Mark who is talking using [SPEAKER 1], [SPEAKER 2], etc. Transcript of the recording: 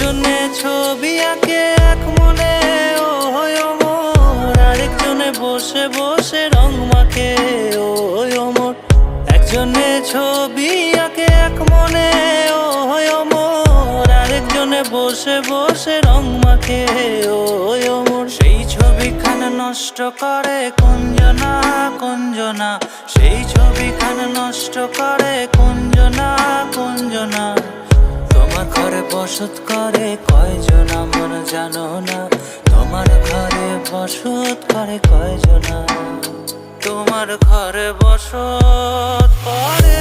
[SPEAKER 1] একজনে ছবি আঁকে এক মনে ও হয় অমর, আরেকজনে বসে বসে রং মাখে ও হয় অমর। একজনে ছবি আঁকে এক মনে ও হয় অমর, আরেকজনে বসে বসে রং মাখে ও হয় অমর। সেই ছবিখানা নষ্ট করে কুঞ্জনা কুঞ্জনা, সেই ছবিখানা নষ্ট করে কুঞ্জনা কুঞ্জনা। তোমার ঘরে বসত করে কয়জন আমার জানো না, তোমার ঘরে বসত করে কয়জনা, তোমার ঘরে বসত করে